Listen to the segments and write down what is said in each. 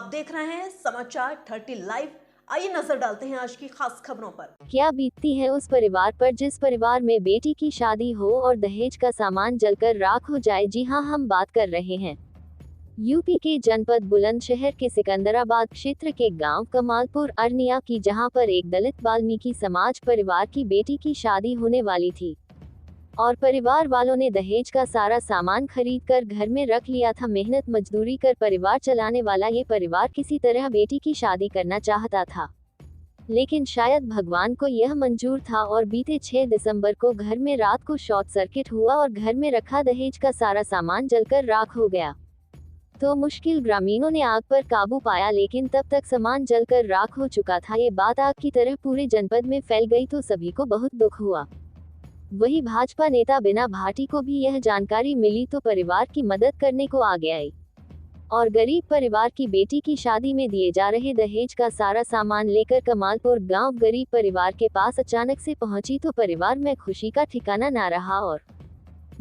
आप देख रहे हैं समाचार 30 लाइव। आइए नजर डालते हैं आज की खास खबरों पर। क्या बीतती है उस परिवार पर जिस परिवार में बेटी की शादी हो और दहेज का सामान जलकर राख हो जाए। जी हां, हम बात कर रहे हैं यूपी के जनपद बुलंदशहर के सिकंदराबाद क्षेत्र के गांव कमालपुर अरनिया की, जहां पर एक दलित वाल्मीकि समाज परिवार की बेटी की शादी होने वाली थी और परिवार वालों ने दहेज का सारा सामान खरीद कर घर में रख लिया था। मेहनत मजदूरी कर परिवार चलाने वाला ये परिवार किसी तरह बेटी की शादी करना चाहता था, लेकिन शायद भगवान को यह मंजूर था और बीते 6 दिसंबर को घर में रात को शॉर्ट सर्किट हुआ और घर में रखा दहेज का सारा सामान जलकर राख हो गया। तो मुश्किल ग्रामीणों ने आग पर काबू पाया, लेकिन तब तक सामान जलकर राख हो चुका था। ये बात आग की तरह पूरे जनपद में फैल गई तो सभी को बहुत दुख हुआ। वही भाजपा नेता बीना भाटी को भी यह जानकारी मिली तो परिवार की मदद करने को आगे आई और गरीब परिवार की बेटी की शादी में दिए जा रहे दहेज का सारा सामान लेकर कमालपुर गांव गरीब परिवार के पास अचानक से पहुंची तो परिवार में खुशी का ठिकाना ना रहा और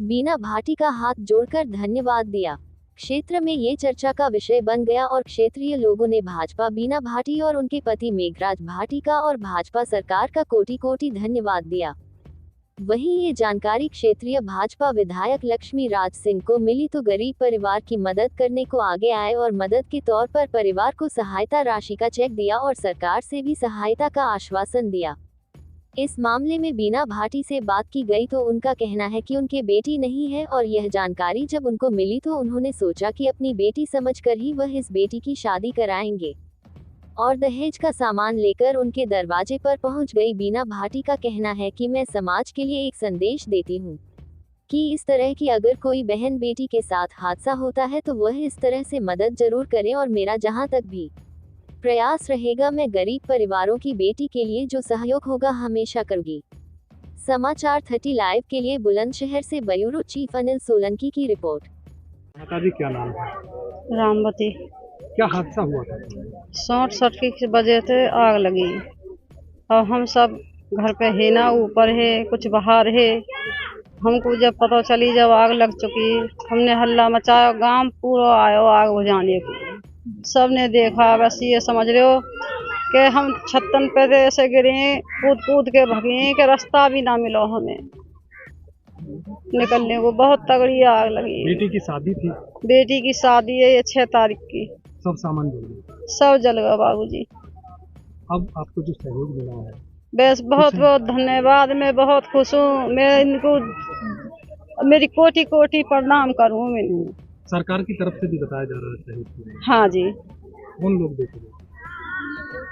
बीना भाटी का हाथ जोड़कर धन्यवाद दिया। क्षेत्र में ये चर्चा का विषय बन गया और क्षेत्रीय लोगों ने भाजपा बीना भाटी और उनके पति मेघराज भाटी का और भाजपा सरकार का कोटि कोटि धन्यवाद दिया। वहीं ये जानकारी क्षेत्रीय भाजपा विधायक लक्ष्मी राज सिंह को मिली तो गरीब परिवार की मदद करने को आगे आए और मदद के तौर पर परिवार को सहायता राशि का चेक दिया और सरकार से भी सहायता का आश्वासन दिया। इस मामले में बीना भाटी से बात की गई तो उनका कहना है कि उनके बेटी नहीं है और यह जानकारी जब उनको मिली तो उन्होंने सोचा कि अपनी बेटी समझकर ही वह इस बेटी की शादी कराएंगे और दहेज का सामान लेकर उनके दरवाजे पर पहुंच गई। बीना भाटी का कहना है कि मैं समाज के लिए एक संदेश देती हूं कि इस तरह की अगर कोई बहन बेटी के साथ हादसा होता है तो वह इस तरह से मदद जरूर करें और मेरा जहां तक भी प्रयास रहेगा मैं गरीब परिवारों की बेटी के लिए जो सहयोग होगा हमेशा करूंगी। समाचार 30 लाइव के लिए बुलंदशहर से ब्यूरो चीफ अनिल सोलंकी की रिपोर्ट। माता जी क्या नाम है? रामवती। क्या हादसा हुआ था? शॉर्ट सर्किट की वजह से आग लगी और हम सब घर पे है ना, ऊपर है कुछ बाहर है। हमको जब पता चली जब आग लग चुकी, हमने हल्ला मचाया, गांव पूरा आयो आग बुझाने को। सब ने देखा, बस ये समझ रहे हो कि हम छत्तन पे ऐसे गिरे, कूद कूद के भगे कि रास्ता भी ना मिलो हमें निकलने को। बहुत तगड़ी आग लगी। बेटी की शादी थी? बेटी की शादी है ये 6 तारीख की। सब सामान जल गया? सब जल गया बाबूजी। अब आपको जो सहयोग मिला है बस बहुत बहुत धन्यवाद। मैं बहुत खुश हूँ। मैं इनको मेरी कोटि कोटि प्रणाम करूँ। मैं सरकार की तरफ से भी बताया जा रहा है सहयोग। हाँ जी। कौन लोग देखे?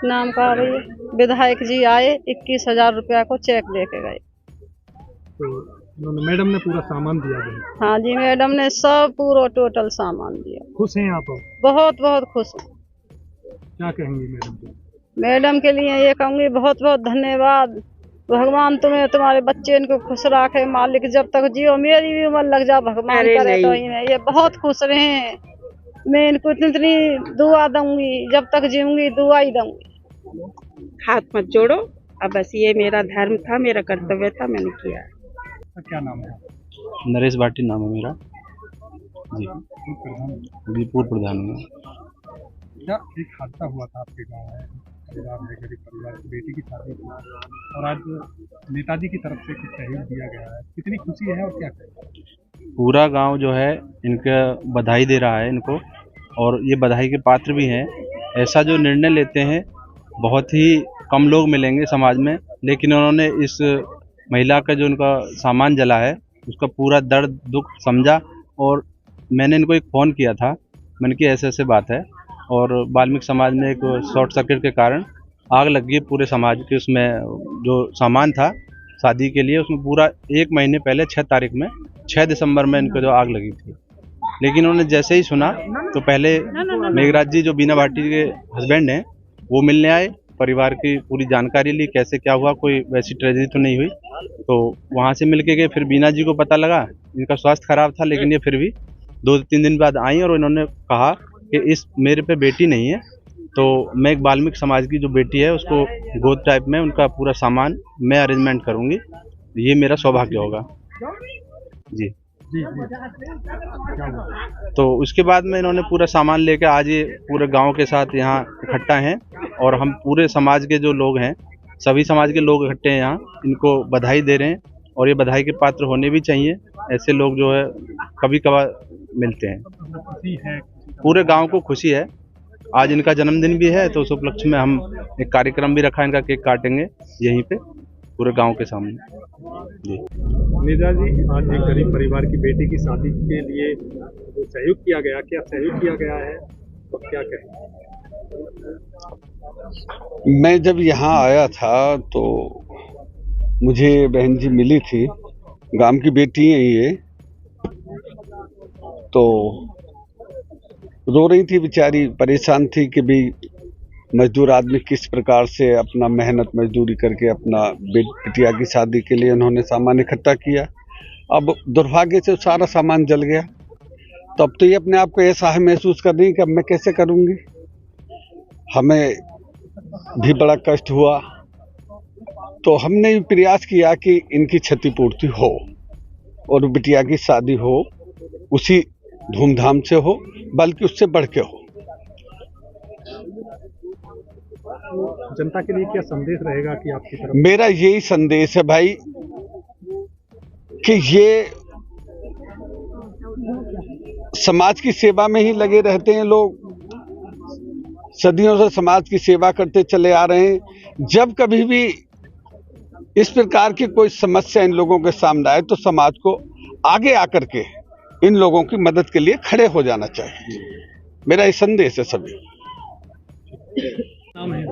नाम का भैया विधायक जी आए, 21,000 रुपया को चेक दे के गए। तो मैडम ने पूरा सामान दिया है? हाँ जी, मैडम ने सब पूरा टोटल सामान दिया। खुश हैं आप? बहुत बहुत खुश हूँ। क्या कहेंगे मैडम को? मैडम के लिए ये कहूँगी बहुत बहुत धन्यवाद। भगवान तुम्हें तुम्हारे बच्चे इनको खुश रखे, मालिक जब तक जियो, मेरी भी उम्र लग जा भगवान करे तो ये बहुत खुश रहे। मैं इनको इतनी दुआ दूंगी, जब तक जीऊंगी दुआ ही दूंगी। हाथ मत जोड़ो, अब बस ये मेरा धर्म था, मेरा कर्तव्य था, मैंने किया। क्या नाम है? नरेश भाटी नाम है मेरा जी। पूर्व प्रधान में। क्या एक हादसा हुआ था आपके गांव में? परिवार है, गरीब परिवार की बेटी की शादी थी और आज नेताजी की तरफ से कुछ सहयोग दिया गया है, कितनी खुशी है और क्या कहें? पूरा गांव जो है इनका बधाई दे रहा है इनको, और ये बधाई के पात्र भी हैं। ऐसा जो निर्णय लेते हैं बहुत ही कम लोग मिलेंगे समाज में, लेकिन उन्होंने इस महिला का जो उनका सामान जला है उसका पूरा दर्द दुख समझा और मैंने इनको एक फ़ोन किया था। मैंने कि ऐसे ऐसे बात है और वाल्मीकि समाज में एक शॉर्ट सर्किट के कारण आग लग गई पूरे समाज के। उसमें जो सामान था शादी के लिए उसमें पूरा 1 महीने पहले 6 तारीख में 6 दिसंबर में इनको जो आग लगी थी, लेकिन उन्होंने जैसे ही सुना तो पहले मेघराज जी जो बीना भाटी के हस्बैंड हैं वो मिलने आए, परिवार की पूरी जानकारी ली कैसे क्या हुआ, कोई वैसी ट्रेजेडी तो नहीं हुई। तो वहाँ से मिल के गए। फिर बीना जी को पता लगा इनका स्वास्थ्य खराब था, लेकिन ये फिर भी 2-3 दिन बाद आई और इन्होंने कहा कि इस मेरे पे बेटी नहीं है तो मैं एक वाल्मीकि समाज की जो बेटी है उसको गोद टाइप में उनका पूरा सामान मैं अरेंजमेंट करूँगी, ये मेरा सौभाग्य होगा जी। जी क्या हुआ? तो उसके बाद में इन्होंने पूरा सामान लेके आज ये पूरे गांव के साथ यहाँ इकट्ठा हैं और हम पूरे समाज के जो लोग हैं, सभी समाज के लोग इकट्ठे हैं यहाँ, इनको बधाई दे रहे हैं और ये बधाई के पात्र होने भी चाहिए। ऐसे लोग जो है कभी कभार मिलते हैं। खुशी है, पूरे गांव को खुशी है। आज इनका जन्मदिन भी है तो उस उपलक्ष्य में हम एक कार्यक्रम भी रखा, इनका केक काटेंगे यहीं पे पूरे गांव के सामने। जी निदा जी, आज एक गरीब परिवार की बेटी की शादी के लिए जो सहयोग किया गया, क्या सहयोग किया गया है और क्या कहें? मैं जब यहाँ आया था तो मुझे बहन जी मिली थी, गांव की बेटी है ये, तो रो रही थी बेचारी, परेशान थी कि भाई मजदूर आदमी किस प्रकार से अपना मेहनत मजदूरी करके अपना बिटिया की शादी के लिए उन्होंने सामान इकट्ठा किया। अब दुर्भाग्य से सारा सामान जल गया, तो अब तो ये अपने आप को ऐसा है महसूस कर रही है कि अब मैं कैसे करूँगी। हमें भी बड़ा कष्ट हुआ, तो हमने भी प्रयास किया कि इनकी क्षतिपूर्ति हो और बिटिया की शादी हो उसी धूमधाम से हो, बल्कि उससे बढ़ के हो। जनता के लिए क्या संदेश रहेगा कि आपकी तरफ? मेरा यही संदेश है भाई कि ये समाज की सेवा में ही लगे रहते हैं लोग, सदियों से समाज की सेवा करते चले आ रहे हैं। जब कभी भी इस प्रकार की कोई समस्या इन लोगों के सामने आए तो समाज को आगे आकर के इन लोगों की मदद के लिए खड़े हो जाना चाहिए। मेरा ये संदेश है सभी। नाम है?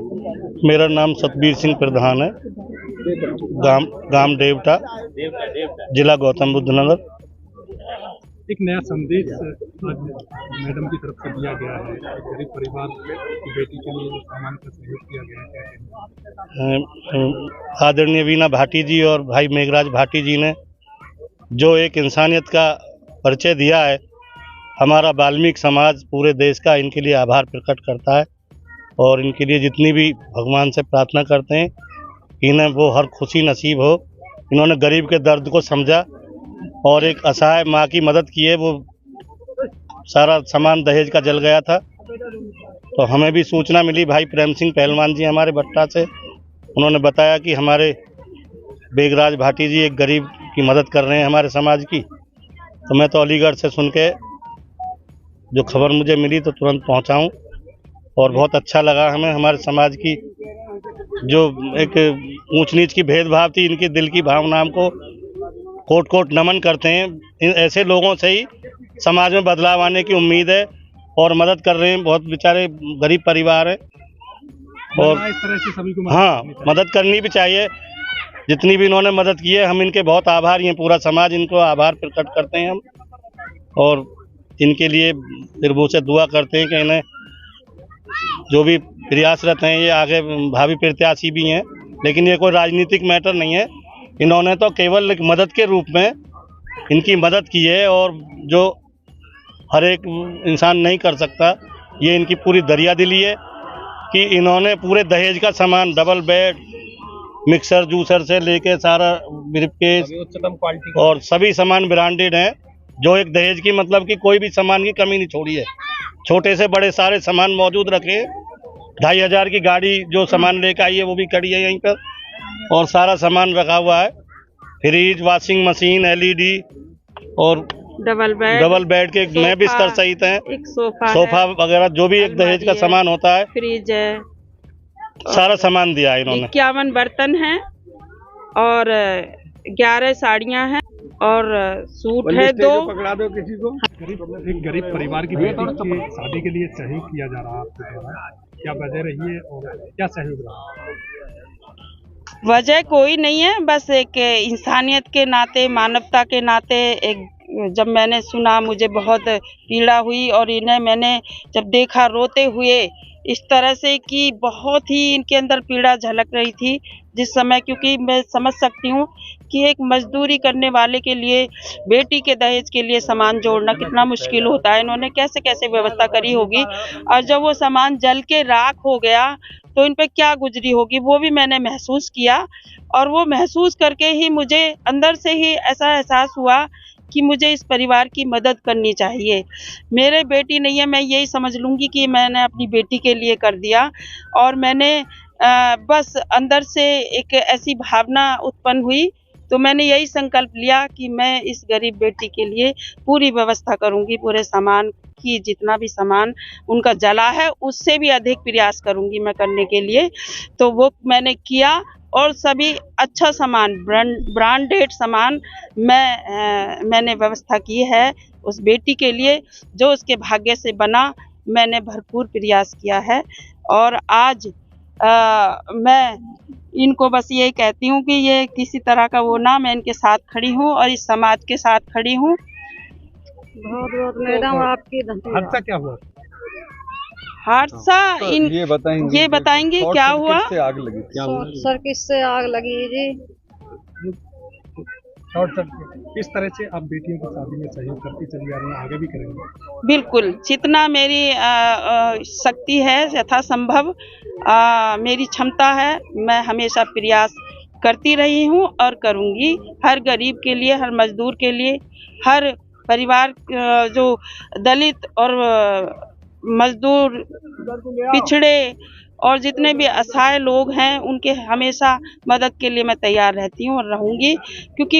मेरा नाम सतबीर सिंह प्रधान है, गांव देवटा, जिला गौतम बुद्ध नगर। एक नया संदेश आज मैडम की तरफ से दिया गया है, गरीब परिवार की बेटी के लिए जो सामान का सहयोग किया गया है, क्या कहें? आदरणीय वीना भाटी जी और भाई मेघराज भाटी जी ने जो एक इंसानियत का परिचय दिया है, हमारा वाल्मीकि समाज पूरे देश का इनके लिए आभार प्रकट करता है और इनके लिए जितनी भी भगवान से प्रार्थना करते हैं इन्हें वो हर खुशी नसीब हो। इन्होंने गरीब के दर्द को समझा और एक असहाय माँ की मदद की है। वो सारा सामान दहेज का जल गया था, तो हमें भी सूचना मिली, भाई प्रेम सिंह पहलवान जी हमारे भट्टा से, उन्होंने बताया कि हमारे बेगराज भाटी जी एक गरीब की मदद कर रहे हैं हमारे समाज की। तो मैं तो अलीगढ़ से सुन के जो खबर मुझे मिली तो तुरंत पहुंचा हूं और बहुत अच्छा लगा हमें। हमारे समाज की जो एक ऊंच नीच की भेदभाव थी, इनके दिल की भावनाओं को कोट कोट नमन करते हैं। इन ऐसे लोगों से ही समाज में बदलाव आने की उम्मीद है और मदद कर रहे हैं। बहुत बेचारे गरीब परिवार हैं और इस तरह से सभी को हाँ, मदद करनी भी चाहिए। जितनी भी इन्होंने मदद की है हम इनके बहुत आभारी हैं, पूरा समाज इनको आभार प्रकट करते हैं हम, और इनके लिए प्रभु से दुआ करते हैं कि इन्हें जो भी प्रयासरत हैं ये आगे भावी प्रत्याशी भी हैं, लेकिन ये कोई राजनीतिक मैटर नहीं है। इन्होंने तो केवल एक मदद के रूप में इनकी मदद की है और जो हर एक इंसान नहीं कर सकता, ये इनकी पूरी दरियादिली है कि इन्होंने पूरे दहेज का सामान, डबल बेड, मिक्सर जूसर से लेके सारा ब्रीफकेस उच्चतम क्वालिटी और सभी सामान ब्रांडेड हैं। जो एक दहेज की मतलब कि कोई भी सामान की कमी नहीं छोड़ी है। छोटे से बड़े सारे सामान मौजूद रखे हैं। 2500 की गाड़ी जो सामान लेकर आई है वो भी खड़ी है यहीं पर और सारा सामान रखा हुआ है। फ्रिज, वॉशिंग मशीन, एलईडी और डबल बेड के नए बिस्तर सहित हैं, एक सोफा वगैरह जो भी एक दहेज का सामान होता है, फ्रिज है, सारा सामान दिया है इन्होंने। 51 बर्तन हैं और 11 साड़ियां हैं और सूट है 2। पकड़ा दो किसी को। एक गरीब परिवार की बेटी की शादी के लिए सहयोग किया जा रहा है आपके द्वारा, क्या वजह रही है और क्या सहयोग रहा? वजह कोई नहीं है, बस एक इंसानियत के नाते, मानवता के नाते एक जब मैंने सुना मुझे बहुत पीड़ा हुई और इन्हें मैंने जब देखा रोते हुए इस तरह से कि बहुत ही इनके अंदर पीड़ा झलक रही थी जिस समय, क्योंकि मैं समझ सकती हूँ कि एक मजदूरी करने वाले के लिए बेटी के दहेज के लिए सामान जोड़ना कितना मुश्किल होता है। इन्होंने कैसे कैसे व्यवस्था करी होगी और जब वो सामान जल के राख हो गया तो इन पे क्या गुजरी होगी वो भी मैंने महसूस किया। और वो महसूस करके ही मुझे अंदर से ही ऐसा एहसास हुआ कि मुझे इस परिवार की मदद करनी चाहिए। मेरे बेटी नहीं है, मैं यही समझ लूँगी कि मैंने अपनी बेटी के लिए कर दिया। और मैंने बस अंदर से एक ऐसी भावना उत्पन्न हुई, तो मैंने यही संकल्प लिया कि मैं इस गरीब बेटी के लिए पूरी व्यवस्था करूँगी, पूरे सामान की, जितना भी सामान उनका जला है उससे भी अधिक प्रयास करूँगी मैं करने के लिए। तो वो मैंने किया और सभी अच्छा सामान, ब्रांडेड सामान मैंने व्यवस्था की है उस बेटी के लिए, जो उसके भाग्य से बना। मैंने भरपूर प्रयास किया है और आज मैं इनको बस यही कहती हूँ कि ये किसी तरह का वो ना, मैं इनके साथ खड़ी हूँ और इस समाज के साथ खड़ी हूँ। बहुत बहुत मैडम आपकी हादसा क्या हुआ? हादसा ये बताएंगे क्या हुआ। आग लगी सर्किट से आग लगी जी। Short circuit. किस तरह से आप बेटियों की शादी में सहयोग करती चली आ रही हैं, आगे भी करेंगे? बिल्कुल, जितना मेरी शक्ति है यथासंभव मेरी क्षमता है, मैं हमेशा प्रयास करती रही हूँ और करूँगी। हर गरीब के लिए, हर मजदूर के लिए, हर परिवार जो दलित और मजदूर, पिछड़े और जितने भी असहाय लोग हैं, उनके हमेशा मदद के लिए मैं तैयार रहती हूँ और रहूँगी, क्योंकि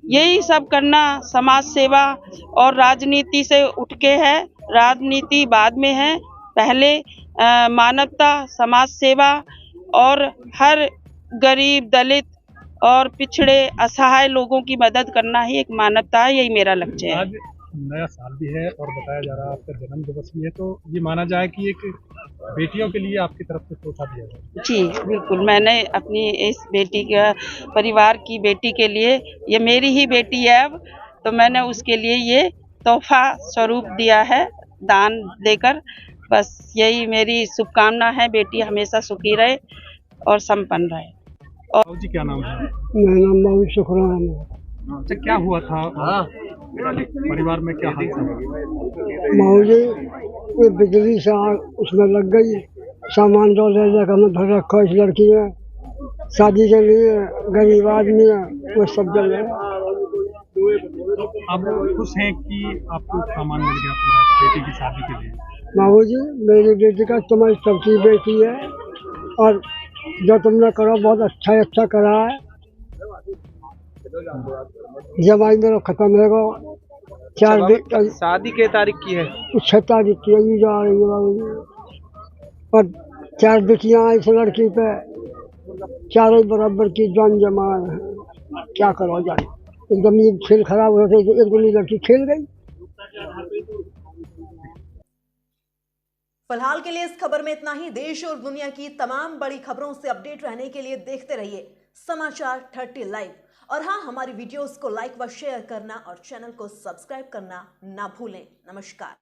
यही सब करना समाज सेवा और राजनीति से उठ के है। राजनीति बाद में है, पहले मानवता, समाज सेवा और हर गरीब, दलित और पिछड़े असहाय लोगों की मदद करना ही एक मानवता है। यही मेरा लक्ष्य है। आज नया साल भी है और बताया जा रहा है आपका जन्म दिवस भी है, तो ये माना जाए कि एक बेटियों के लिए आपकी तरफ से तोहफा दिया जाए। जी बिल्कुल, मैंने अपनी इस बेटी के परिवार की बेटी के लिए, ये मेरी ही बेटी है अब, तो मैंने उसके लिए ये तोहफा स्वरूप दिया है दान देकर। बस यही मेरी शुभकामना है, बेटी हमेशा सुखी रहे और संपन्न रहे। और जी क्या नाम है? मेरा नाम बाबू शुक्रान है। अच्छा, क्या हुआ था परिवार में, क्या हादसा हुआ? माऊ जी, ये बिजली से आग उसमें लग गई। सामान जो ले जाकर हमने भर रखा इस लड़की ने, शादी के लिए, गरीब आदमी है, वो सब जल गया। आप खुश हैं कि आपको सामान मिल गया पूरा बेटी की शादी के लिए? बाबू जी, मेरी बेटी का तुम्हारी सबकी बेटी है और जो तुमने करा बहुत अच्छा करा है। जमाई मेरा खत्म है गो। शादी के तारीख की है? 6 तारीख की है, जा रही है बाबू जी। और 4 बेटियां आई इस लड़की पे, चारों बराबर की जान जमान है। क्या करो जाए, एकदम ये खेल खराब हो गया, एकदम ये लड़की खेल गई। फिलहाल के लिए इस खबर में इतना ही। देश और दुनिया की तमाम बड़ी खबरों से अपडेट रहने के लिए देखते रहिए समाचार 30 लाइव। और हाँ, हमारी वीडियोस को लाइक व शेयर करना और चैनल को सब्सक्राइब करना ना भूलें। नमस्कार।